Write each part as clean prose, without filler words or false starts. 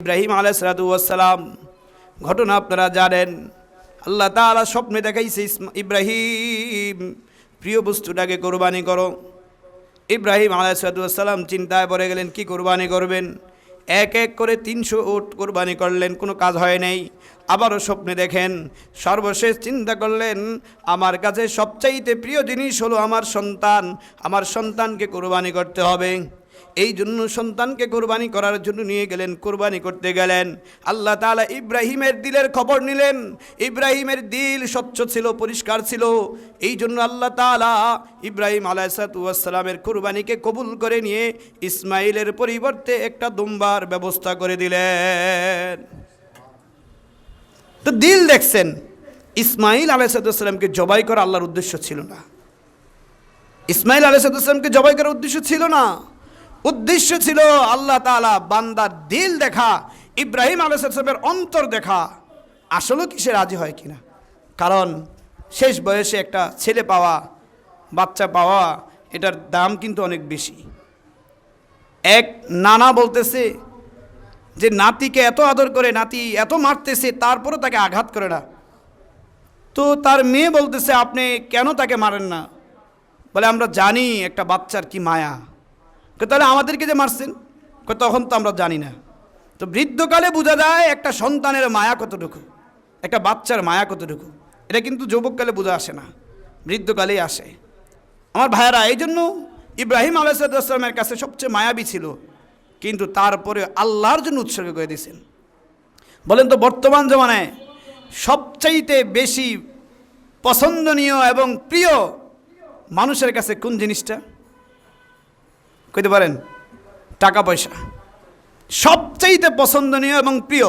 ইব্রাহিম আলাইহিসসালাম ঘটনা আপনারা জানেন। আল্লাহ তাআলা স্বপ্নে দেখাইছে, ইব্রাহিম প্রিয় বস্তুটাকে কোরবানি করো। ইব্রাহিম আলাইহিসসালাম চিন্তায় পড়ে গেলেন কি কোরবানি করবেন। এক এক করে 300 উট কোরবানি করলেন, কোনো কাজ হয় নাই। আবারও স্বপ্নে দেখেন, সর্বশেষ চিন্তা করলেন আমার কাছে সবচাইতে প্রিয় জিনিস হলো আমার সন্তান, আমার সন্তানকে কোরবানি করতে হবে। এই জন্য সন্তানকে কোরবানি করার জন্য নিয়ে গেলেন, কোরবানি করতে গেলেন। আল্লাহ তাআলা ইব্রাহিমের দিলের খবর নিলেন। ইব্রাহিমের দিল স্বচ্ছ ছিল, পরিষ্কার ছিল। এই জন্য আল্লাহ তাআলা ইব্রাহিম আলাইহিসসালামের কোরবানিকে কবুল করে নিয়ে ইসমাইলের পরিবর্তে একটা দুম্বার ব্যবস্থা করে দিলেন। তো দিল দেখছেন, ইসমাইল আলাইহিসসালামকে জবাই করা আল্লাহর উদ্দেশ্য ছিল না। ইসমাইল আলাইহিসসালামকে জবাই করার উদ্দেশ্য ছিল না। উদ্দেশ্য ছিল আল্লাহ তাআলা বান্দার দিল দেখা, ইব্রাহিম আলাইহিসসালামের অন্তর দেখা, আসলে কি সে রাজি হয় কিনা। কারণ শেষ বয়সে একটা ছেলে পাওয়া, বাচ্চা পাওয়া, এটার দাম কিন্তু অনেক বেশি। এক নানা বলতেছে যে নাতিকে এত আদর করে, নাতি এত মারতেছে, তারপরও তাকে আঘাত করে না। তো তার মেয়ে বলতেছে আপনি কেন তাকে মারেন না। বলে আমরা জানি একটা বাচ্চার কি মায়া। তাহলে আমাদেরকে যে মারছেন, তখন তো আমরা জানি না। তো বৃদ্ধকালে বোঝা যায় একটা সন্তানের মায়া কতটুকু, একটা বাচ্চার মায়া কতটুকু। এটা কিন্তু যুবককালে বোঝা আসে না, বৃদ্ধকালেই আসে। আমার ভাইয়েরা, এই জন্য ইব্রাহিম আলাইহিসসালামের কাছে সবচেয়ে মায়াবী ছিল, কিন্তু তারপরে আল্লাহর জন্য উৎসর্গ করে দিয়েছেন। বলেন তো বর্তমান জমানায় সবচাইতে বেশি পছন্দনীয় এবং প্রিয় মানুষের কাছে কোন জিনিসটা কইতে পারেন? টাকা পয়সা। সবচাইতে পছন্দনীয় এবং প্রিয়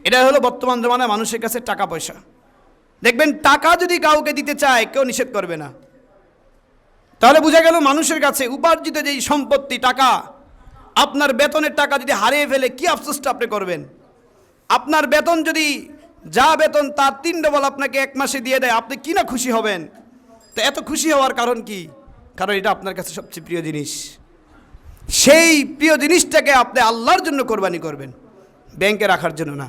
এটা হলো বর্তমান জমানায় মানুষের কাছে টাকা পয়সা। দেখবেন টাকা যদি কাউকে দিতে চায় কেউ নিষেধ করবে না। তাহলে বোঝা গেল মানুষের কাছে উপার্জিত যেই সম্পত্তি টাকা, আপনার বেতনের টাকা যদি হারিয়ে ফেলে কি আফসোসটা আপনি করবেন। আপনার বেতন যদি যা বেতন তার 3 ডবল আপনাকে এক মাসে দিয়ে দেয়, আপনি কি না খুশি হবেন। তো এত খুশি হওয়ার কারণ কি? কারণ এটা আপনার কাছে সবচেয়ে প্রিয় জিনিস। সেই প্রিয় জিনিসটাকে আপনি আল্লাহর জন্য কোরবানি করবেন, ব্যাংকে রাখার জন্য না।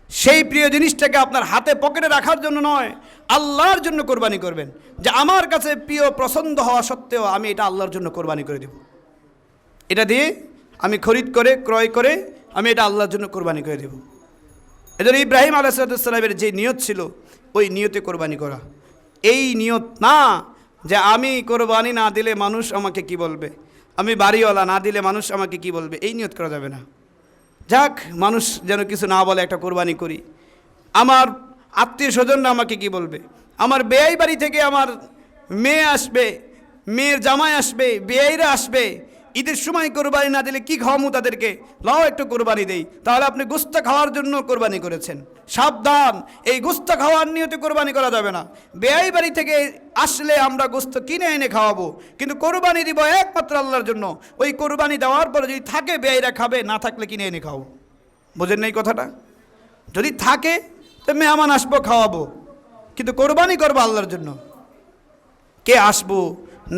সেই প্রিয় জিনিসটাকে আপনার হাতে পকেটে রাখার জন্য নয়, আল্লাহর জন্য কোরবানি করবেন। যে আমার কাছে প্রিয় পছন্দ হওয়া সত্ত্বেও আমি এটা আল্লাহর জন্য কোরবানি করে দেব। এটা দিয়ে আমি খরিদ করে, ক্রয় করে আমি এটা আল্লাহর জন্য কোরবানি করে দেব। এজন্য ইব্রাহিম আলাইহিসসালামের যে নিয়ত ছিল, ওই নিয়তে কোরবানি করা। এই নিয়ত না যে আমি কোরবানি না দিলে মানুষ আমাকে কি বলবে, আমি বাড়িওয়ালা, না দিলে মানুষ আমাকে কি বলবে, এই নিয়ত করা যাবে না। যাক, মানুষ যেন কিছু না বলে একটা কোরবানি করি। আমার আত্মীয় স্বজনরা আমাকে কি বলবে, আমার বেয়াই বাড়ি থেকে আমার মেয়ে আসবে, মেয়ের জামাই আসবে, বেয়াইরা আসবে, ঈদের সময় কোরবানি না দিলে কি খাওয়ামু তাদেরকে, লাও একটু কোরবানি দেই। তাহলে আপনি গোস্ত খাওয়ার জন্য কোরবানি করেছেন। সাবধান, এই গোস্ত খাওয়ার নিয়তে কোরবানি করা যাবে না। বেয়াই বাড়ি থেকে আসলে আমরা গোস্ত কিনে এনে খাওয়াবো, কিন্তু কোরবানি দিব একমাত্র আল্লাহর জন্য। ওই কোরবানি দেওয়ার পরে যদি থাকে বেয়াইরা খাবে, না থাকলে কিনে এনে খাওয়াবো। বোঝেন না এই কথাটা? যদি থাকে তো মেহমান আসবো, খাওয়াবো, কিন্তু কোরবানি করবো আল্লাহর জন্য। কে আসবো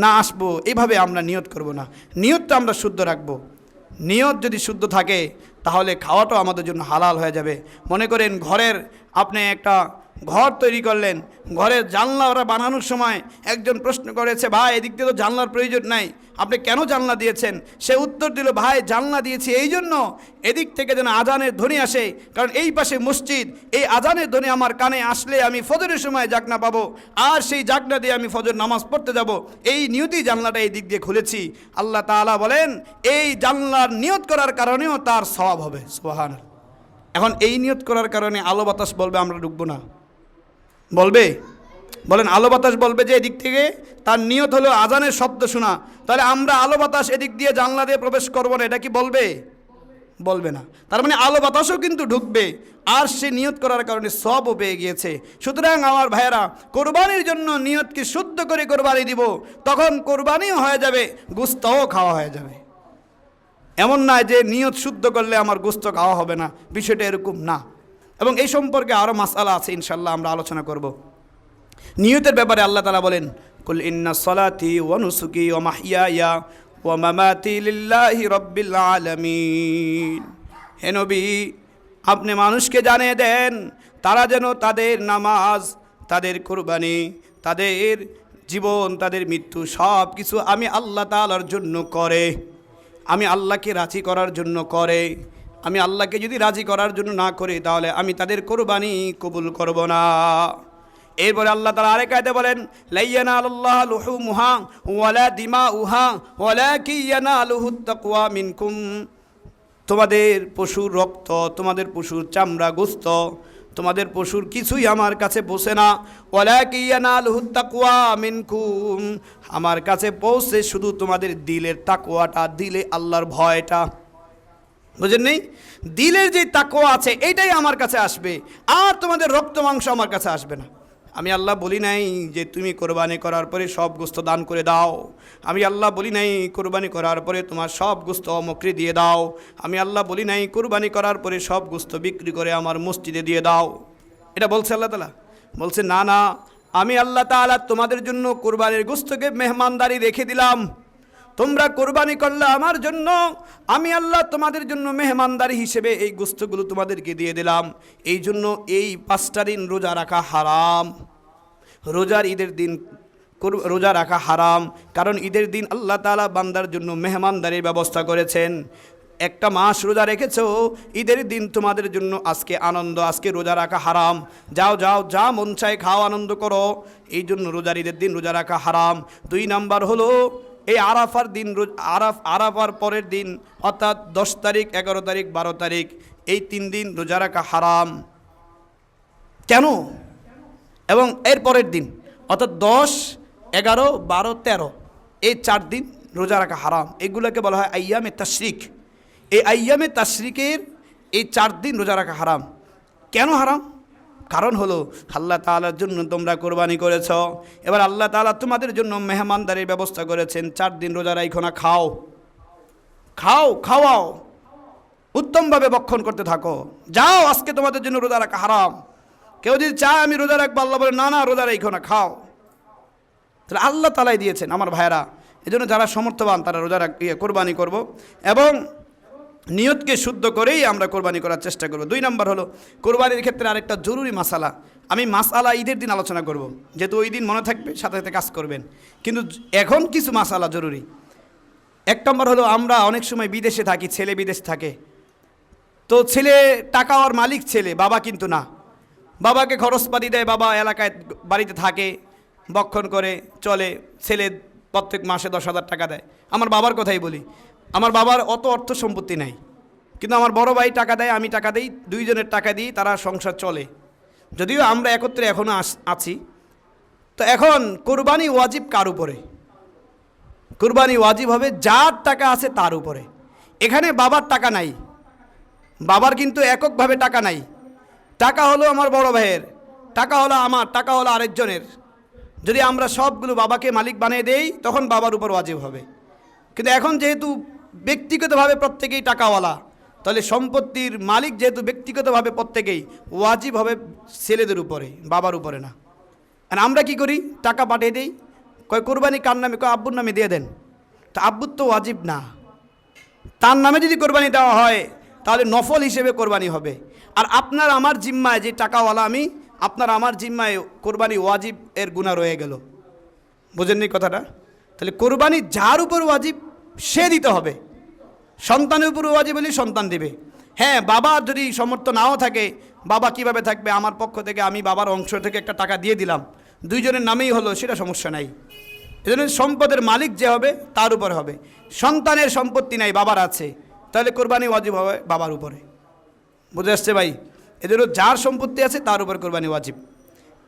না আসবো এইভাবে আমরা নিয়ত করব না, নিয়তটা আমরা শুদ্ধ রাখবো। নিয়ত যদি শুদ্ধ থাকে তাহলে খাওয়াটাও আমাদের জন্য হালাল হয়ে যাবে। মনে করেন ঘরের আপনি একটা ঘর তৈরি করলেন, ঘরের জানলা ওরা বানানোর সময় একজন প্রশ্ন করেছে, ভাই এদিক দিয়ে তো জানলার প্রয়োজন নাই, আপনি কেন জানলা দিয়েছেন? সে উত্তর দিল, ভাই জানলা দিয়েছি এই জন্য এদিক থেকে যেন আজানের ধ্বনি আসে, কারণ এই পাশে মসজিদ, এই আজানের ধ্বনি আমার কানে আসলে আমি ফজরের সময় জাগনা পাবো, আর সেই জাগনা দিয়ে আমি ফজর নামাজ পড়তে যাব। এই নিয়তেই জানলাটা এই দিক দিয়ে খুলেছি। আল্লাহ তাআলা বলেন এই জানলার নিয়ত করার কারণেও তার সওয়াব হবে। সুবহানাল্লাহ। এখন এই নিয়ত করার কারণে আলো বাতাস বলবে আমরা ঢুকবো না, বলবে? বলেন আলো বাতাস বলবে যে এদিক থেকে তার নিয়ত হলো আজানের শব্দ শোনা, তাহলে আমরা আলো বাতাস এদিক দিয়ে জানলা দিয়ে প্রবেশ করবো না, এটা কি বলবে? বলবে না। তার মানে আলো বাতাসও কিন্তু ঢুকবে, আর সে নিয়ত করার কারণে সবও পেয়ে গিয়েছে। সুতরাং আমার ভাইয়েরা, কোরবানির জন্য নিয়তকে শুদ্ধ করে কোরবানি দিব, তখন কোরবানিও হয়ে যাবে, গোস্তও খাওয়া হয়ে যাবে। এমন নয় যে নিয়ত শুদ্ধ করলে আমার গোস্ত খাওয়া হবে না, বিষয়টা এরকম না। এবং এই সম্পর্কে আরও মাসআলা আছে, ইনশাল্লাহ আমরা আলোচনা করব। নিয়তের ব্যাপারে আল্লাহ তাআলা বলেন, কুল ইন্না সলাতি ওয়া নুসুকি ওয়া মাহইয়ায়া ওয়া মামাতি লিল্লাহি রাব্বিল আলামিন। হে নবী, আপনি মানুষকে জানিয়ে দেন তারা যেন তাদের নামাজ, তাদের কুরবানি, তাদের জীবন, তাদের মৃত্যু সব কিছু আমি আল্লাহ তাআলার জন্য করে, আমি আল্লাহকে রাজি করার জন্য করে। আমি আল্লাহকে যদি রাজি করার জন্য না করি তাহলে আমি তাদের কুরবানি কবুল করব না। এরপরে আল্লাহ তাআলা আরেক আয়াতে বলেন, লাইয়ানালুল্লাহ লুহুমুহা ওয়ালা দিমাউহা ওয়ালাকিন ইয়ানালুহুত তাকওয়া মিনকুম। তোমাদের পশুর রক্ত, তোমাদের পশুর চামড়া, গোশত, তোমাদের পশুর কিছুই আমার কাছে পৌঁছে না। ওয়ালাকিন ইয়ানালুহুত তাকওয়া মিনকুম, আমার কাছে পৌঁছে শুধু তোমাদের দিলের তাকওয়াটা, দিলে আল্লাহর ভয়টা। বুঝেন নেই? দিলের যে তাকওয়া আছে এইটাই আমার কাছে আসবে, আর তোমাদের রক্ত মাংস আমার কাছে আসবে না। আমি আল্লাহ বলি নাই যে তুমি কোরবানি করার পরে সব গোশত দান করে দাও। আমি আল্লাহ বলি নাই কোরবানি করার পরে তোমার সব গোশত অমুকরে দিয়ে দাও। আমি আল্লাহ বলি নাই কোরবানি করার পরে সব গোশত বিক্রি করে আমার মসজিদে দিয়ে দাও। এটা বলছে আল্লাহ তাআলা? বলছে না না, আমি আল্লাহ তাআলা তোমাদের জন্য কোরবানির গোশতকে মেহমানদারি রেখে দিলাম। তোমরা কোরবানি করলে আমার জন্য, আমি আল্লাহ তোমাদের জন্য মেহমানদারি হিসেবে এই গোশতগুলো তোমাদেরকে দিয়ে দিলাম। এই জন্য এই 5টা দিন রোজা রাখা হারাম। রোজার ঈদের দিন রোজা রাখা হারাম, কারণ ঈদের দিন আল্লাহ তাআলা বান্দার জন্য মেহমানদারির ব্যবস্থা করেছেন। একটা মাস রোজা রেখেছো, ঈদের দিন তোমাদের জন্য আজকে আনন্দ, আজকে রোজা রাখা হারাম। যাও যাও, যা মন চায় খাও, আনন্দ করো। এই জন্য রোজার ঈদের দিন রোজা রাখা হারাম। 2 নাম্বার হলো এই আরাফার দিন, আরাফার পরের দিন অর্থাৎ 10 তারিখ, 11 তারিখ, 12 তারিখ, এই 3 দিন রোজা রাখা হারাম। কেন? এবং এর পরের দিন অর্থাৎ 10, 11, 12, 13 এই 4 দিন রোজা রাখা হারাম। এগুলোকে বলা হয় আইয়ামে তাশরিক। এই আইয়ামে তাশরিকের এই 4 দিন রোজা রাখা হারাম। কেন হারাম? কারণ হলো আল্লাহ তাআলার জন্য তোমরা কোরবানি করেছ, এবার আল্লাহ তাআলা তোমাদের জন্য মেহমানদারির ব্যবস্থা করেছেন। 4 দিন রোজা রাখো না, খাও, খাও, খাওয়াও, উত্তমভাবে ভক্ষণ করতে থাকো। যাও, আজকে তোমাদের জন্য রোজা রাখা হারাম। কেউ যদি চায় আমি রোজা রাখবো, আল্লাহ বলে না না, রোজা রাখো না, খাও। তাহলে আল্লাহ তাআলাই দিয়েছেন আমার ভাইয়েরা। এই জন্য যারা সমর্থবান তারা রোজা কোরবানি করব, এবং নিয়তকে শুদ্ধ করেই আমরা কোরবানি করার চেষ্টা করব। 2 নাম্বার হলো কোরবানির ক্ষেত্রে আরেকটা জরুরি মাসালা। আমি মাসালা ঈদের দিন আলোচনা করব, যেহেতু ওই দিন মনে থাকবে, সাথে সাথে কাজ করবেন। কিন্তু এখন কিছু মাসালা জরুরি। 1 নম্বর হলো আমরা অনেক সময় বিদেশে থাকি, ছেলে বিদেশ থাকে, তো ছেলে টাকা ওর মালিক ছেলে, বাবা কিন্তু না। বাবাকে খরচপাতি দেয়, বাবা এলাকায় বাড়িতে থাকে, বক্ষণ করে চলে। ছেলে প্রত্যেক মাসে 10,000 টাকা দেয়। আমার বাবার কথাই বলি, আমার বাবার অত অর্থ সম্পত্তি নাই, কিন্তু আমার বড় ভাই টাকা দেয়, আমি টাকা দিই, 2 জনের টাকা দিই, তারা সংসার চলে। যদিও আমরা একত্রে এখনও আছি। তো এখন কোরবানি ওয়াজিব কার উপরে? কোরবানি ওয়াজিব হবে যার টাকা আছে তার উপরে। এখানে বাবার টাকা নাই, বাবার কিন্তু এককভাবে টাকা নাই। টাকা হলো আমার বড় ভাইয়ের, টাকা হলো আমার, টাকা হলো আরেকজনের। যদি আমরা সবগুলো বাবাকে মালিক বানিয়ে দেই তখন বাবার উপর ওয়াজিব হবে। কিন্তু এখন যেহেতু ব্যক্তিগতভাবে প্রত্যেকেই টাকাওয়ালা, তাহলে সম্পত্তির মালিক যেহেতু ব্যক্তিগতভাবে প্রত্যেকেই, ওয়াজিব হবে ছেলেদের উপরে, বাবার উপরে না। আর আমরা কি করি? টাকা পাঠিয়ে দিই, কয় কোরবানি কার নামে? কয় আব্বুর নামে দিয়ে দেন। তো আব্বুর তো ওয়াজিব না, তার নামে যদি কোরবানি দেওয়া হয় তাহলে নফল হিসেবে কোরবানি হবে। আর আপনার আমার জিম্মায় যে টাকাওয়ালা আমি, আপনার আমার জিম্মায় কোরবানি ওয়াজিব এর গুনাহ রয়ে গেল। বুঝেননি কথাটা? তাহলে কোরবানি যার উপর ওয়াজিব সে দিতে হবে। সন্তানের উপর ওয়াজিব হলে সন্তান দিবে। হ্যাঁ, বাবার যদি সামর্থ্য নাও থাকে, বাবা কিভাবে থাকবে? আমার পক্ষ থেকে আমি বাবার অংশ থেকে একটা টাকা দিয়ে দিলাম, 2 জনের নামেই হলো, সেটা সমস্যা নাই। এজন্য সম্পদের মালিক যে হবে তার উপর হবে। সন্তানের সম্পত্তি নাই, বাবার আছে, তাহলে কোরবানি ওয়াজিব হবে বাবার উপরে। বুঝে আসছে ভাই? এজন্য যার সম্পত্তি আছে তার উপর কোরবানি ওয়াজিব।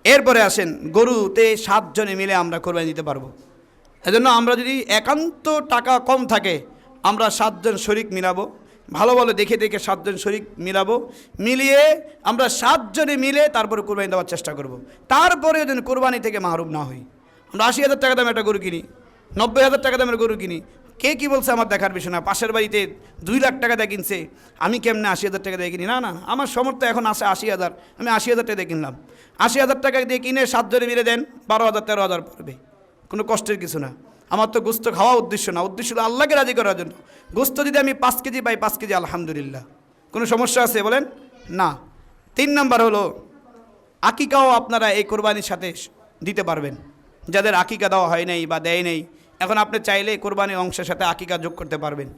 এরপরে আসেন, গরুতে 7 জনে মিলে আমরা কোরবানি দিতে পারবো। এজন্য আমরা যদি একান্ত টাকা কম থাকে, আমরা 7 জন শরিক মিলাবো, ভালো ভালো দেখে দেখে 7 জন শরিক মিলাবো, মিলিয়ে আমরা 7 জনে মিলে তারপরে কোরবানি দেওয়ার চেষ্টা করব। তারপরে যেন কোরবানি থেকে মাহরুম না হই। আমরা 80,000 টাকা দামের একটা গরু কিনি, 90,000 টাকা দামের গরু কিনি, কে কি বলছে আমার দেখার বিষয় না। পাশের বাড়িতে 2 লাখ টাকা দিয়ে কিনছে, আমি কেমনে 80,000 টাকা দিয়ে কিনি? না না, আমার সামর্থ্য এখন আছে 80,000, আমি 80,000 টাকা দিয়ে কিনলাম। 80,000 টাকা দিয়ে কিনে 7 জনে মিলে দেন, 12,000 13,000 পড়বে, কোনো কষ্টের কিছু না। আমার তো গোস্ত খাওয়া উদ্দেশ্য না, উদ্দেশ্য হলো আল্লাহকে রাজি করার জন্য। গোস্ত যদি আমি 5 কেজি পাই, 5 কেজি আলহামদুলিল্লাহ, কোনো সমস্যা আছে বলেন? না। 3 নাম্বার হলো আকিকাও আপনারা এই কোরবানির সাথে দিতে পারবেন। যাদের আকিকা দেওয়া হয় নাই বা দেয় নেই, এখন আপনি চাইলে কোরবানির অংশের সাথে আকিকা যোগ করতে পারবেন।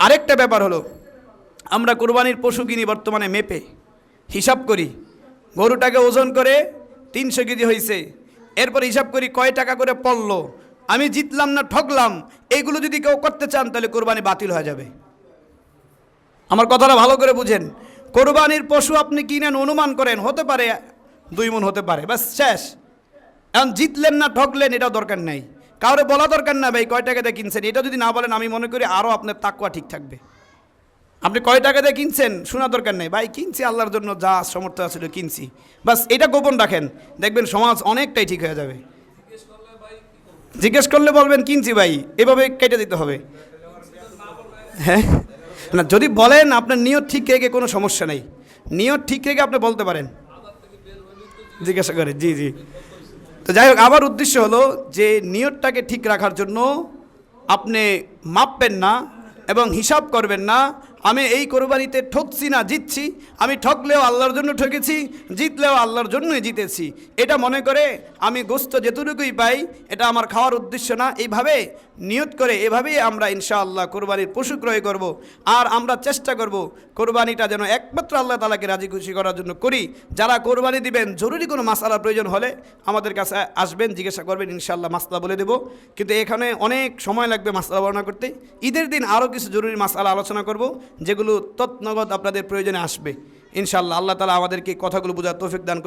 আরেকটা ব্যাপার হলো, আমরা কোরবানির পশু কিনি বর্তমানে মেপে, হিসাব করি। গরুটাকে ওজন করে 300 কেজি হয়েছে, এরপর হিসাব করি কয় টাকা করে পড়লো, আমি জিতলাম না ঠকলাম। এইগুলো যদি কেউ করতে চান তাহলে কোরবানি বাতিল হয়ে যাবে। আমার কথাটা ভালো করে বুঝেন। কোরবানির পশু আপনি কিনেন, অনুমান করেন হতে পারে 2 মণ হতে পারে, বাস শেষ। এখন জিতলেন না ঠকলেন এটা দরকার নাই, কাউরে বলা দরকার না ভাই কয় টাকা দিয়ে কিনছেন। এটা যদি না বলেন আমি মনে করি আরও আপনার তাকওয়া ঠিক থাকবে। আপনি কয় টাকা দিয়ে কিনছেন শোনা দরকার নেই, ভাই কিনছি আল্লাহর জন্য, যা সমর্থ আছিল কিনছি, বাস এটা গোপন রাখেন, দেখবেন সমাজ অনেকটাই ঠিক হয়ে যাবে। জিজ্ঞেস করলে বলবেন কিনছি ভাই, এভাবে কেটে দিতে হবে। হ্যাঁ না, যদি বলেন আপনার নিয়ত ঠিক রেখে কোনো সমস্যা নেই, নিয়ত ঠিক রেখে আপনি বলতে পারেন, জিজ্ঞাসা করে। জি জি। তো যাই হোক, আবার উদ্দেশ্য হলো যে নিয়তটাকে ঠিক রাখার জন্য আপনি মাপবেন না এবং হিসাব করবেন না আমি এই কোরবানিতে ঠকছি না জিতছি, আমি ঠকলেও আল্লাহর জন্য ঠকেছি, জিতলেও আল্লাহর জন্যই জিতেছি, এটা মনে করে আমি গোস্ত যেটুকুই পাই এটা আমার খাওয়ার উদ্দেশ্য না, এইভাবে নিয়ত করে এভাবেই আমরা ইনশাআল্লাহ কোরবানির পশু ক্রয় করব। আর আমরা চেষ্টা করব কোরবানিটা যেন একমাত্র আল্লাহ তাআলাকে রাজি খুশি করার জন্য করি। যারা কোরবানি দিবেন জরুরি কোনো মাসআলার প্রয়োজন হলে আমাদের কাছে আসবেন, জিজ্ঞাসা করবেন, ইনশাআল্লাহ মাসআলা বলে দেব। কিন্তু এখানে অনেক সময় লাগবে মাসআলা বর্ণনা করতে। ঈদের দিন আরও কিছু জরুরি মাসআলা আলোচনা করব যেগুলো তৎনগদ আপনাদের প্রয়োজনে আসবে ইনশাআল্লাহ। আল্লাহ তাআলা আমাদেরকে কথাগুলো বোঝার তৌফিক দান করুন।